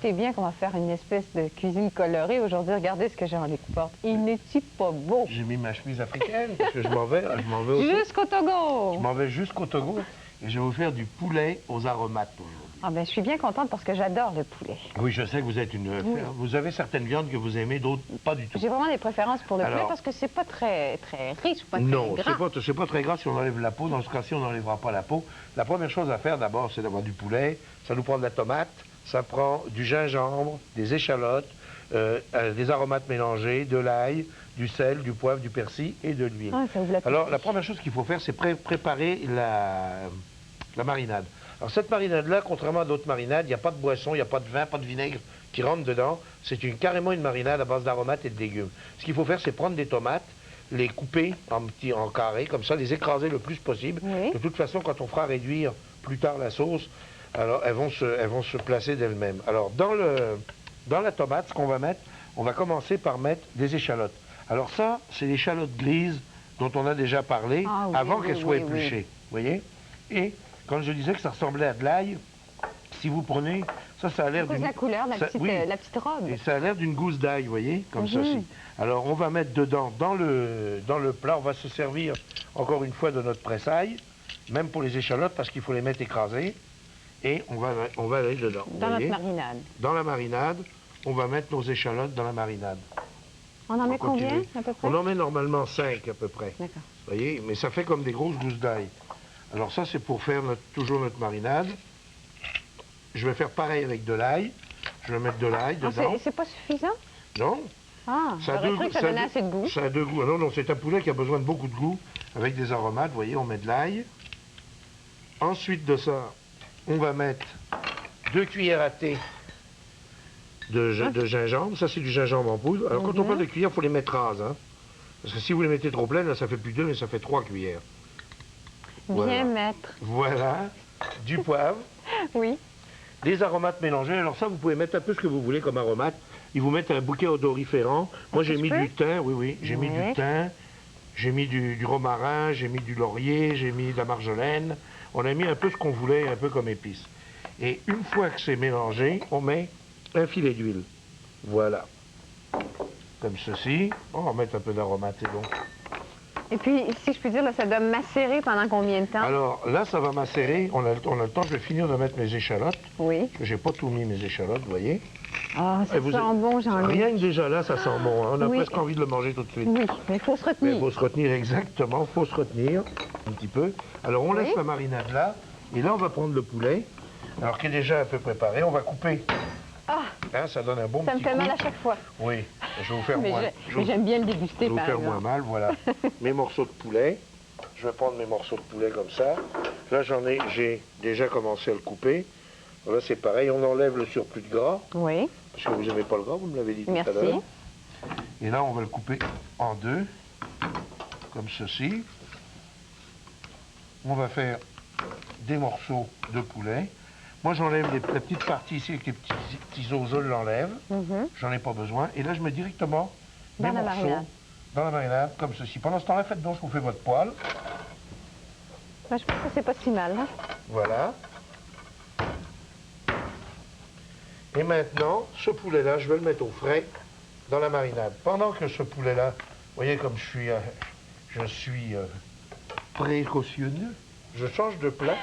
doutez bien qu'on va faire une espèce de cuisine colorée aujourd'hui. Regardez ce que Jean-Luc porte. Il n'est-il pas beau? J'ai mis ma chemise africaine parce que je m'en vais au Jusqu'au Togo! Je m'en vais jusqu'au Togo et je vais vous faire du poulet aux aromates aujourd'hui. Ah ben, je suis bien contente parce que j'adore le poulet. Oui, je sais que vous êtes une... Oui. Vous avez certaines viandes que vous aimez, d'autres pas du tout. J'ai vraiment des préférences pour le poulet Alors, parce que c'est pas très riche, pas très non, gras. c'est pas très gras si on enlève la peau. Dans ce cas-ci, on n'enlèvera pas la peau. La première chose à faire d'abord, c'est d'avoir du poulet. Ça nous prend de la tomate, ça prend du gingembre, des échalotes, des aromates mélangés, de l'ail, du sel, du poivre, du persil et de l'huile. Ah, ça ouvre l'appétit. Alors, la première chose qu'il faut faire, c'est préparer la marinade. Alors, cette marinade-là, contrairement à d'autres marinades, il n'y a pas de boisson, il n'y a pas de vin, pas de vinaigre qui rentre dedans. C'est carrément une marinade à base d'aromates et de légumes. Ce qu'il faut faire, c'est prendre des tomates, les couper en carrés, comme ça, les écraser le plus possible. Oui. De toute façon, quand on fera réduire plus tard la sauce, alors elles vont se placer d'elles-mêmes. Alors, dans la tomate, ce qu'on va mettre, on va commencer par mettre des échalotes. Alors ça, c'est l'échalote grise dont on a déjà parlé avant qu'elle soit épluchée. Vous voyez? Et quand je disais que ça ressemblait à de l'ail, si vous prenez, ça a l'air d'une... la couleur, la petite robe. Et ça a l'air d'une gousse d'ail, vous voyez, comme ceci. Alors on va mettre dedans, dans le plat, on va se servir encore une fois de notre presse-ail, même pour les échalotes, parce qu'il faut les mettre écrasées. Et on va aller dedans. Dans notre marinade. Dans la marinade, on va mettre nos échalotes dans la marinade. On en met combien, à peu près? On en met normalement 5 à peu près. D'accord. Vous voyez, mais ça fait comme des grosses gousses d'ail. Alors ça, c'est pour faire toujours notre marinade. Je vais faire pareil avec de l'ail. Je vais mettre de l'ail dedans. C'est pas suffisant? Non. Ah, j'aurais cru que ça donnait assez de goût. Ça a deux goûts. Ah non, non, c'est un poulet qui a besoin de beaucoup de goût, avec des aromates. Vous voyez, on met de l'ail. Ensuite de ça, on va mettre 2 cuillères à thé de gingembre. Ça, c'est du gingembre en poudre. Alors, quand on parle de cuillères, il faut les mettre rases. Hein, parce que si vous les mettez trop pleines, là, ça fait plus 2, mais ça fait 3 cuillères. Bien mettre. Voilà. Du poivre. Oui. Des aromates mélangés. Alors ça, vous pouvez mettre un peu ce que vous voulez comme aromate. Ils vous mettent un bouquet odoriférant. Moi, j'ai mis du thym. Oui, oui. J'ai mis du thym. J'ai mis du romarin. J'ai mis du laurier. J'ai mis de la marjolaine. On a mis un peu ce qu'on voulait, un peu comme épice. Et une fois que c'est mélangé, on met un filet d'huile. Voilà. Comme ceci. On va mettre un peu d'aromates, c'est bon. Et puis, si je puis dire, là, ça doit macérer pendant combien de temps? Alors là, ça va macérer. On a le temps. Je vais finir de mettre mes échalotes. Oui. J'ai pas tout mis mes échalotes, vous voyez. Ah, ça sent bon, Jean-Luc. Rien que déjà là, ça sent bon. Hein. On a presque envie de le manger tout de suite. Oui, mais il faut se retenir. Il faut se retenir, exactement. Il faut se retenir un petit peu. Alors, on laisse la marinade là. Et là, on va prendre le poulet. Alors, qui est déjà un peu préparé. On va couper. Ah! Hein, ça donne un bon petit coup. Ça me fait mal à chaque fois. Oui, je vais vous faire moins. Mais j'aime bien le déguster, je vais vous faire moins mal, voilà. Mes morceaux de poulet. Je vais prendre mes morceaux de poulet comme ça. Là, j'ai déjà commencé à le couper. Là, c'est pareil, on enlève le surplus de gras. Oui. Parce que vous n'aimez pas le gras, vous me l'avez dit tout à l'heure. Merci. Et là, on va le couper en deux, comme ceci. On va faire des morceaux de poulet. Moi, j'enlève la petite partie ici avec les petits os, je l'enlève. J'en ai pas besoin. Et là, je mets directement mes morceaux dans la marinade, comme ceci. Pendant ce temps-là, faites donc chauffer votre poêle. Ben, je pense que c'est pas si mal. Hein? Voilà. Et maintenant, ce poulet-là, je vais le mettre au frais dans la marinade. Pendant que ce poulet-là, vous voyez comme je suis précautionneux, je change de plat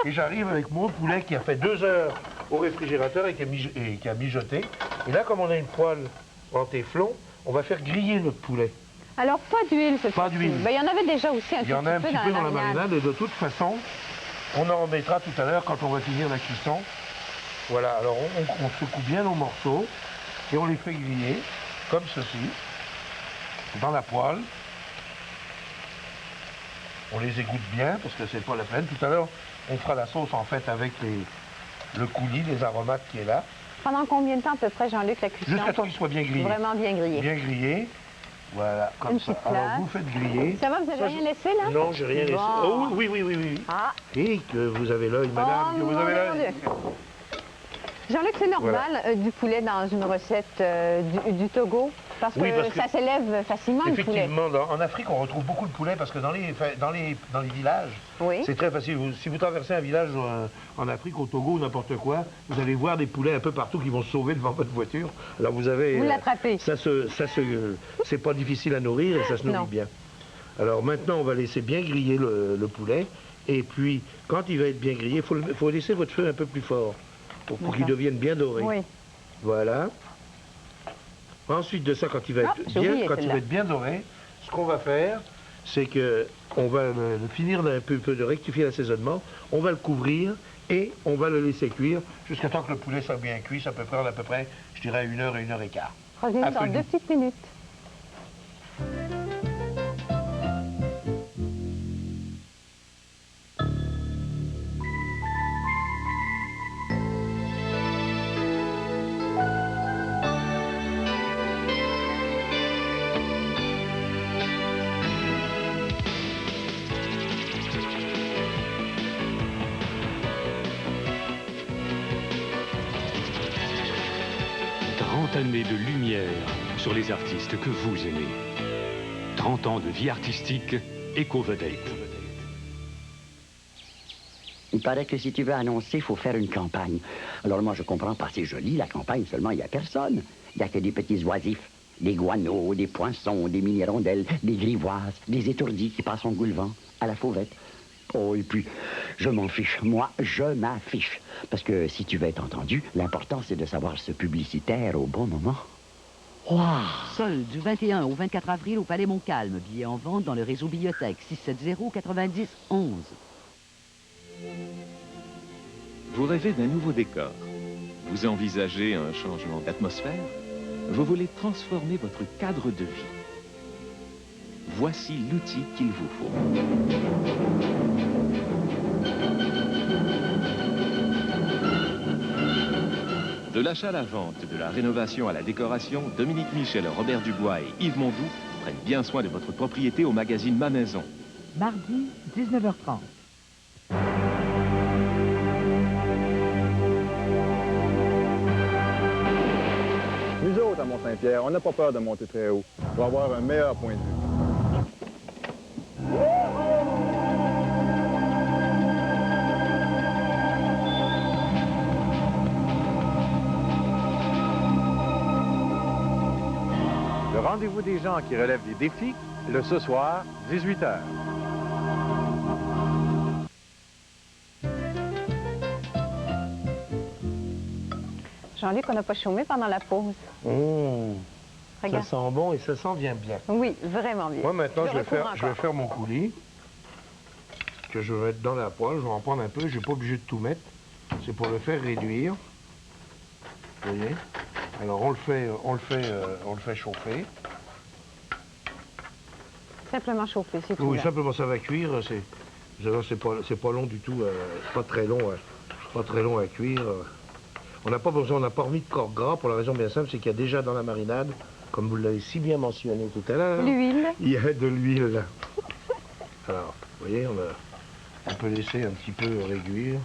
et j'arrive avec mon poulet qui a fait 2 heures au réfrigérateur et qui a mijoté. Et là, comme on a une poêle en téflon, on va faire griller notre poulet. Alors, pas d'huile, cette fois-ci. Pas d'huile. Ben, il y en avait déjà aussi un Il y en a un petit peu dans la marinade et de toute façon, on en remettra tout à l'heure quand on va finir la cuisson. Voilà, alors on secoue bien nos morceaux et on les fait griller, comme ceci, dans la poêle. On les égoutte bien, parce que c'est pas la peine. Tout à l'heure, on fera la sauce en fait avec le coulis, les aromates qui est là. Pendant combien de temps à peu près, Jean-Luc, la cuisson? Jusqu'à temps qu'il soit bien grillé. Vraiment bien grillé. Bien grillé. Voilà, comme ça. Alors vous faites griller. Ça va, vous n'avez rien laissé là? Non, j'ai rien laissé. Oh oui, oui, oui, oui. Ah. Et que vous avez l'œil, madame, que vous avez l'œil. Jean-Luc, c'est normal du poulet dans une recette du Togo? Parce que, Oui, parce que ça s'élève facilement, le poulet. effectivement, en Afrique, on retrouve beaucoup de poulets parce que dans les villages, Oui. c'est très facile. Si vous traversez un village en Afrique, au Togo ou n'importe quoi, vous allez voir des poulets un peu partout qui vont se sauver devant votre voiture. Alors vous avez... Vous l'attrapez. C'est pas difficile à nourrir et ça se nourrit Non. bien. Alors maintenant, on va laisser bien griller le poulet. Et puis, quand il va être bien grillé, il faut laisser votre feu un peu plus fort pour qu'il devienne bien doré. Oui. Voilà. Ensuite de ça, quand il va être bien doré, ce qu'on va faire, c'est que on va le finir d'un peu de rectifier l'assaisonnement, on va le couvrir et on va le laisser cuire jusqu'à temps que le poulet soit bien cuit. Ça peut prendre à peu près, je dirais, 1 heure et 1 heure et quart. Revenez dans 2 petites minutes. Années de lumière sur les artistes que vous aimez. 30 ans de vie artistique, éco-vedette. Il paraît que si tu veux annoncer, il faut faire une campagne. Alors moi, je comprends pas, c'est joli, la campagne, seulement il n'y a personne. Il n'y a que des petits oisifs, des guaneaux, des poinçons, des mini-rondelles, des grivoises, des étourdis qui passent en goulevent à la fauvette. Oh, et puis, je m'en fiche. Moi, je m'affiche. Parce que si tu veux être entendu, l'important, c'est de savoir se publicitaire au bon moment. Wow. Solde du 21 au 24 avril au Palais Montcalm. Billets en vente dans le réseau Bibliothèque 670-90-11. Vous rêvez d'un nouveau décor. Vous envisagez un changement d'atmosphère. Vous voulez transformer votre cadre de vie. Voici l'outil qu'il vous faut. De l'achat à la vente, de la rénovation à la décoration, Dominique Michel, Robert Dubois et Yves Mondou prennent bien soin de votre propriété au magazine Ma Maison. Mardi, 19h30. Nous autres, à Mont-Saint-Pierre, on n'a pas peur de monter très haut. On va avoir un meilleur point de vue. Le rendez-vous des gens qui relèvent des défis, le ce soir, 18h. Jean-Luc, on n'a pas chômé pendant la pause. Ça Regarde. sent bon et ça sent bien bien. Oui, vraiment bien. Moi, maintenant, je vais recouvre faire mon coulis que je vais mettre dans la poêle. Je vais en prendre un peu. Je ne suis pas obligé de tout mettre. C'est pour le faire réduire. Vous voyez? Alors, on le fait chauffer. Simplement chauffer, c'est tout. Oui, là. simplement, ça va cuire. C'est pas long du tout. Pas très long. Pas très long à cuire. On n'a pas besoin, on n'a pas remis de corps gras pour la raison bien simple, c'est qu'il y a déjà dans la marinade, comme vous l'avez si bien mentionné tout à l'heure, L'huile. il y a de l'huile. Alors, vous voyez, on peut laisser un petit peu réduire.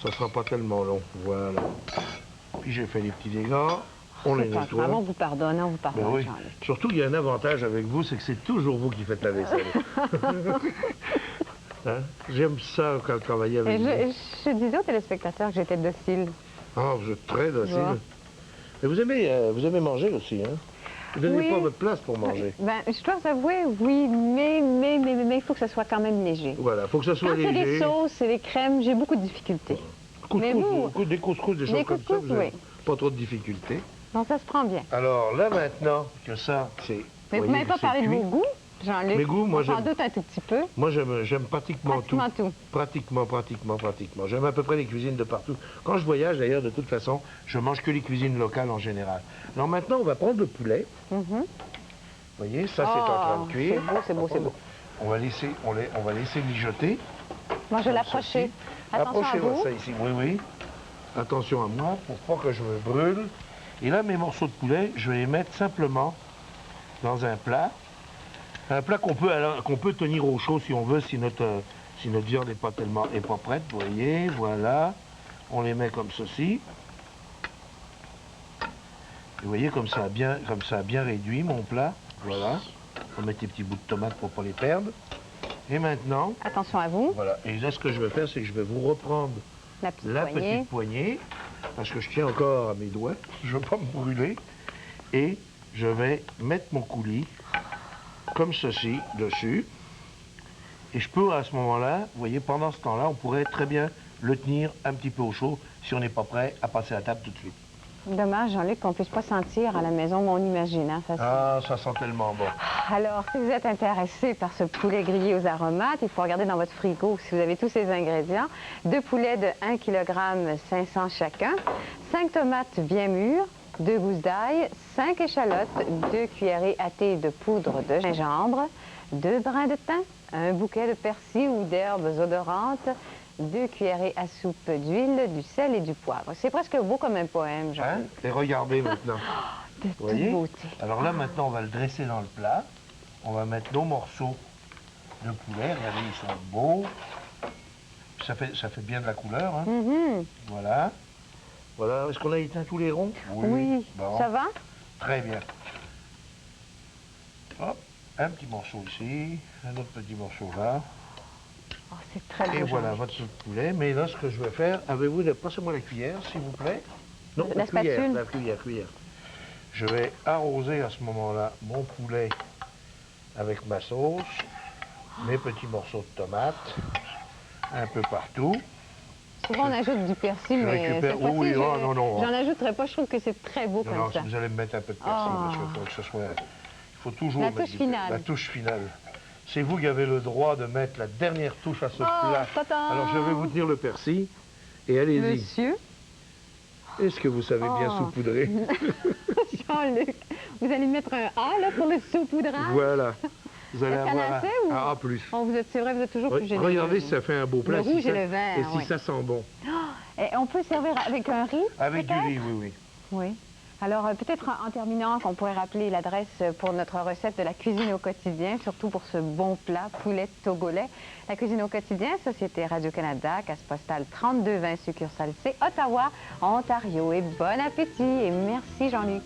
Ça ne sera pas tellement long. Voilà. Puis j'ai fait les petits dégâts. On les nettoie. On vous pardonne, on vous Ben pardonne. oui. Jean-Luc. Surtout, il y a un avantage avec vous, c'est que c'est toujours vous qui faites la vaisselle. Hein? J'aime ça quand travailler avec Et vous. je disais aux téléspectateurs que j'étais docile. Ah, vous êtes très docile. Bon. Mais vous aimez manger aussi, hein? Vous donnez Oui. pas votre place pour manger. Ben, je dois avouer, oui, mais il faut que ce soit quand même léger. Voilà, faut que ça soit Quand c'est léger. des sauces, c'est des crèmes, j'ai beaucoup de difficultés. Mais vous- Des couscous, des choses Des comme ça, couscous, vous avez oui. pas trop de difficultés. Donc ça se prend bien. Alors là, maintenant que ça, c'est... Mais vous voyez m'avez pas que c'est parlé de cuit. vos goûts, Jean-Luc. Mes goûts, moi, On s'en j'aime- doute un tout petit peu. Moi, j'aime pratiquement tout. Pratiquement tout. Pratiquement. J'aime à peu près les cuisines de partout. Quand je voyage, d'ailleurs, de toute façon, je mange que les cuisines locales en général. Alors maintenant, on va prendre le poulet. Mhm. Vous voyez, ça, c'est en train de cuire. C'est beau. On va laisser mijoter. Moi, je vais l'approcher. Attention à Approchez-moi vous. ça ici, oui. Attention à moi, pour pas que je me brûle. Et là, mes morceaux de poulet, je vais les mettre simplement dans un plat. Un plat qu'on peut tenir au chaud si on veut, si notre viande n'est pas prête. Vous voyez, voilà. On les met comme ceci. vous voyez comme ça a bien réduit mon plat. Voilà. On va mettre des petits bouts de tomates pour ne pas les perdre. Et maintenant, Attention à vous. voilà. Et là, ce que je vais faire, c'est que je vais vous reprendre La petite la poignée. petite poignée, parce que je tiens encore à mes doigts. Je ne veux pas me brûler. Et je vais mettre mon coulis comme ceci dessus. Et je peux à ce moment-là, vous voyez, pendant ce temps-là, on pourrait très bien le tenir un petit peu au chaud si on n'est pas prêt à passer à la table tout de suite. Dommage, Jean-Luc, qu'on ne puisse pas sentir à la maison, mais on imagine, hein, facile. Ah, ça sent tellement bon. Alors, si vous êtes intéressé par ce poulet grillé aux aromates, il faut regarder dans votre frigo si vous avez tous ces ingrédients. 2 poulets de 1 kg 500 chacun, 5 tomates bien mûres, 2 gousses d'ail, 5 échalotes, 2 cuillerées à thé de poudre de gingembre, 2 brins de thym, un bouquet de persil ou d'herbes odorantes, 2 cuillerées à soupe d'huile, du sel et du poivre. C'est presque beau comme un poème, Jean. Hein? Et regardez maintenant. De Vous toute voyez? beauté. Alors là, maintenant, on va le dresser dans le plat. On va mettre nos morceaux de poulet. Regardez, ils sont beaux. Ça fait bien de la couleur. Hein? Mhm. Voilà. Voilà. Est-ce qu'on a éteint tous les ronds? Oui, Bon. ça va? Très bien. Hop, un petit morceau ici, un autre petit morceau là. Oh, c'est très beau, Et voilà Jean-Luc. votre soupe de poulet. Mais là, ce que je vais faire, avez-vous, passez-moi la cuillère, s'il vous plaît. Non, La cuillère, spatule. la cuillère. Je vais arroser à ce moment-là mon poulet avec ma sauce, mes petits morceaux de tomates, un peu partout. Souvent, on ajoute du persil, Je mais récupère- cette fois-ci, oui, non. j'en ajouterai pas. Je trouve que c'est très beau Non, comme non, ça. vous allez me mettre un peu de persil, Oh. parce qu'il faut que ce soit... Il faut toujours La mettre touche du finale. La touche finale. C'est vous qui avez le droit de mettre la dernière touche à ce Oh, plat. tata. Alors, je vais vous tenir le persil, et allez-y. Monsieur, Est-ce que vous savez bien Oh. saupoudrer? Jean-Luc, vous allez mettre un A là pour le saupoudrage. Voilà. Vous allez Est-ce qu'il y en a avoir assez ou- un A+. Oh, c'est vrai, vous êtes toujours plus généreux. Regardez si ça fait un beau plat. Le si rouge ça- et le vert, Et si oui. ça sent bon. Et on peut servir avec un riz? Avec du peut-être? riz, oui. Oui. Alors, peut-être en terminant, qu'on pourrait rappeler l'adresse pour notre recette de la cuisine au quotidien, surtout pour ce bon plat, poulet togolais. La cuisine au quotidien, Société Radio-Canada, case postale 3220, succursale C, Ottawa, Ontario. Et bon appétit et merci Jean-Luc.